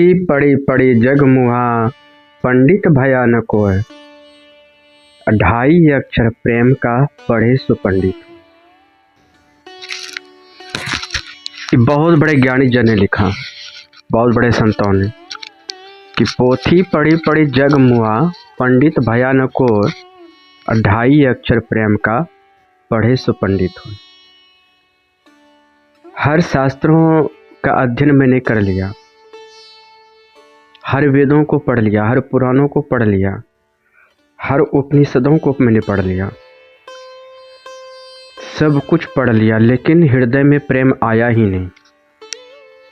पोथी पढ़ी पढ़ी जग मुहा, पंडित भया न कोय। 2.5 अक्षर प्रेम का पढ़े सो पंडित। बहुत बड़े ज्ञानी जन ने लिखा, बहुत बड़े संतों ने, कि पोथी पढ़ी पढ़ी जग मुहा, पंडित भया न कोय। 2.5 अक्षर प्रेम का पढ़े सो पंडित हो। हर शास्त्रों का अध्ययन मैंने कर लिया, हर वेदों को पढ़ लिया, हर पुराणों को पढ़ लिया, हर उपनिषदों को मैंने पढ़ लिया, सब कुछ पढ़ लिया, लेकिन हृदय में प्रेम आया ही नहीं,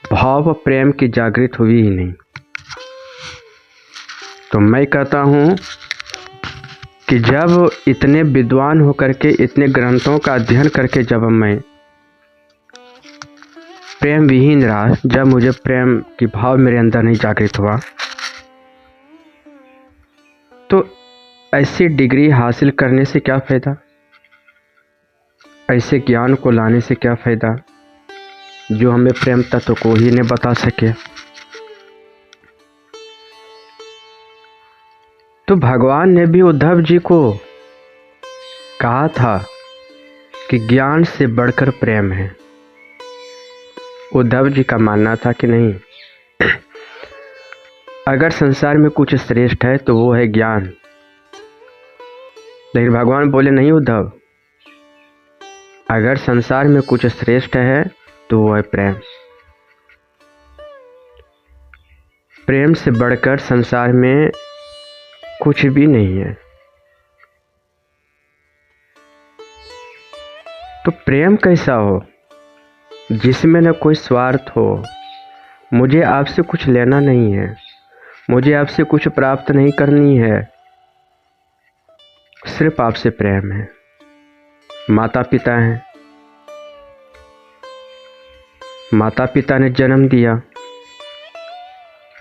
भाव प्रेम की जागृत हुई ही नहीं। तो मैं कहता हूँ कि जब इतने विद्वान होकर के, इतने ग्रंथों का अध्ययन करके जब मैं प्रेम विहीन रहा, जब मुझे प्रेम की भाव मेरे अंदर नहीं जागृत हुआ, तो ऐसी डिग्री हासिल करने से क्या फ़ायदा, ऐसे ज्ञान को लाने से क्या फ़ायदा जो हमें प्रेम तत्व को ही नहीं बता सके। तो भगवान ने भी उद्धव जी को कहा था कि ज्ञान से बढ़कर प्रेम है। उद्धव जी का मानना था कि नहीं, अगर संसार में कुछ श्रेष्ठ है तो वो है ज्ञान। लेकिन भगवान बोले नहीं उद्धव, अगर संसार में कुछ श्रेष्ठ है तो वो है प्रेम। प्रेम से बढ़कर संसार में कुछ भी नहीं है। तो प्रेम कैसा हो, जिसमें न कोई स्वार्थ हो। मुझे आपसे कुछ लेना नहीं है, मुझे आपसे कुछ प्राप्त नहीं करनी है, सिर्फ आपसे प्रेम है। माता पिता हैं, माता पिता ने जन्म दिया,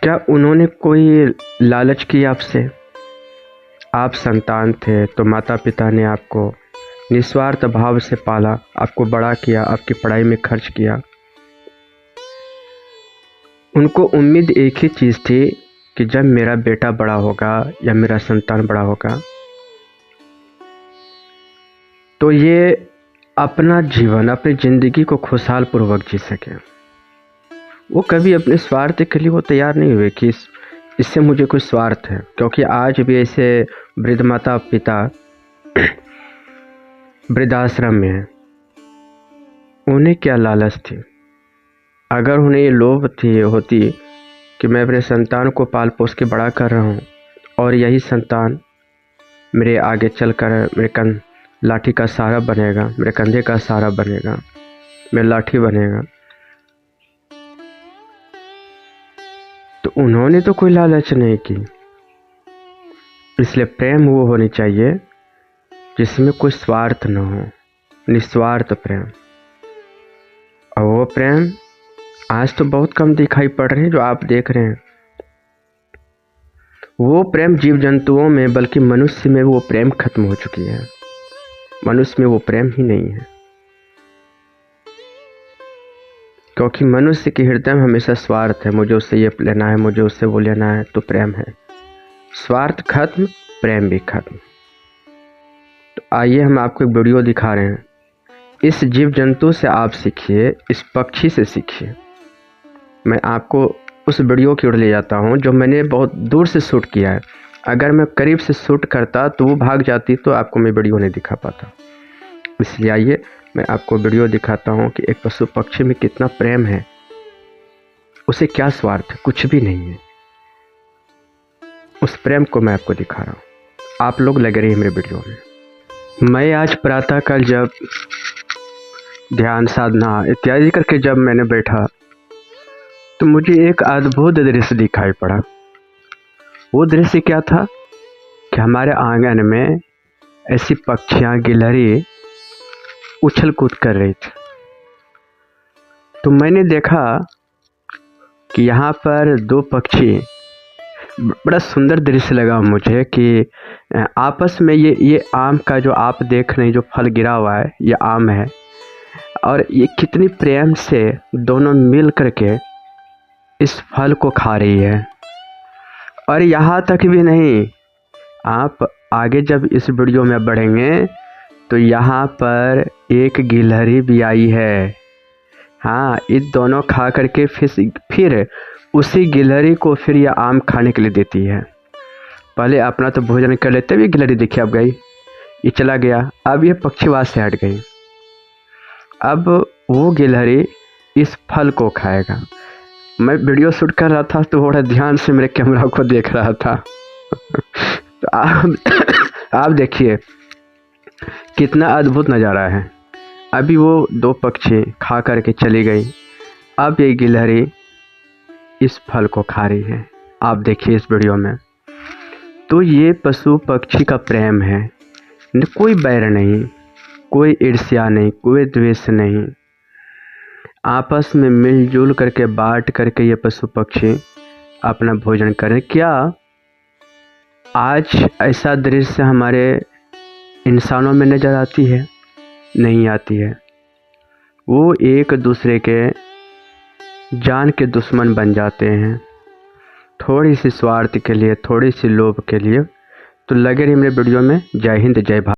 क्या उन्होंने कोई लालच किया आपसे? आप संतान थे तो माता पिता ने आपको निस्वार्थ भाव से पाला, आपको बड़ा किया, आपकी पढ़ाई में खर्च किया। उनको उम्मीद एक ही चीज़ थी कि जब मेरा बेटा बड़ा होगा या मेरा संतान बड़ा होगा तो ये अपना जीवन, अपनी ज़िंदगी को खुशहाल पूर्वक जी सके। वो कभी अपने स्वार्थ के लिए वो तैयार नहीं हुए कि इससे मुझे कोई स्वार्थ है। क्योंकि आज भी ऐसे वृद्ध माता पिता वृद्धाश्रम में है, उन्हें क्या लालच थी? अगर उन्हें ये लोभ होती कि मैं अपने संतान को पाल पोस के बड़ा कर रहा हूँ और यही संतान मेरे आगे चलकर मेरे लाठी का सहारा बनेगा, मेरे कंधे का सहारा बनेगा, मेरा लाठी बनेगा, तो उन्होंने तो कोई लालच नहीं की। इसलिए प्रेम वो होनी चाहिए जिसमें कोई स्वार्थ न हो, निस्वार्थ प्रेम। और वो प्रेम आज तो बहुत कम दिखाई पड़ रहे हैं जो आप देख रहे हैं। वो प्रेम जीव जंतुओं में, बल्कि मनुष्य में वो प्रेम खत्म हो चुकी है। मनुष्य में वो प्रेम ही नहीं है, क्योंकि मनुष्य के हृदय में हमेशा स्वार्थ है। मुझे उससे ये लेना है, मुझे उससे वो लेना है, तो प्रेम है। स्वार्थ खत्म, प्रेम भी खत्म। तो आइए हम आपको एक वीडियो दिखा रहे हैं। इस जीव जंतु से आप सीखिए, इस पक्षी से सीखिए। मैं आपको उस वीडियो की ओर ले जाता हूं जो मैंने बहुत दूर से शूट किया है। अगर मैं करीब से शूट करता तो वो भाग जाती, तो आपको मैं वीडियो नहीं दिखा पाता। इसलिए आइए मैं आपको वीडियो दिखाता हूं कि एक पशु पक्षी में कितना प्रेम है, उसे क्या स्वार्थ है, कुछ भी नहीं है। उस प्रेम को मैं आपको दिखा रहा हूं, आप लोग लगे रहिए मेरे वीडियो में। मैं आज प्रातःकाल जब ध्यान साधना इत्यादि करके जब मैंने बैठा तो मुझे एक अद्भुत दृश्य दिखाई पड़ा। वो दृश्य क्या था कि हमारे आंगन में ऐसी पक्षियां, गिलहरी उछल कूद कर रही थी। तो मैंने देखा कि यहाँ पर 2 पक्षी, बड़ा सुंदर दृश्य लगा मुझे कि आपस में ये आम का जो आप देख रहे हैं, जो फल गिरा हुआ है, ये आम है, और ये कितनी प्रेम से दोनों मिल करके इस फल को खा रही है। और यहाँ तक भी नहीं, आप आगे जब इस वीडियो में बढ़ेंगे तो यहाँ पर एक गिलहरी भी आई है। हाँ, ये दोनों खा करके फिर उसी गिलहरी को फिर यह आम खाने के लिए देती है। पहले अपना तो भोजन कर लेते हुए गिलहरी देखिए अब गई, ये चला गया। अब ये पक्षी वहाँ से हट गई। अब वो गिलहरी इस फल को खाएगा। मैं वीडियो शूट कर रहा था तो थोड़ा ध्यान से मेरे कैमरा को देख रहा था। तो आप देखिए कितना अद्भुत नज़ारा है। अभी वो दो पक्षी खा करके चली गई, अब ये गिलहरी इस फल को खा रही है। आप देखिए इस वीडियो में। तो ये पशु पक्षी का प्रेम है, कोई बैर नहीं, कोई ईर्ष्या नहीं, कोई द्वेष नहीं। आपस में मिलजुल करके बांट करके ये पशु पक्षी अपना भोजन करें। क्या आज ऐसा दृश्य हमारे इंसानों में नज़र आती है? नहीं आती है। वो एक दूसरे के जान के दुश्मन बन जाते हैं, थोड़ी सी स्वार्थ के लिए, थोड़ी सी लोभ के लिए। तो लगे रहिए मेरे वीडियो में। जय हिंद, जय भारत।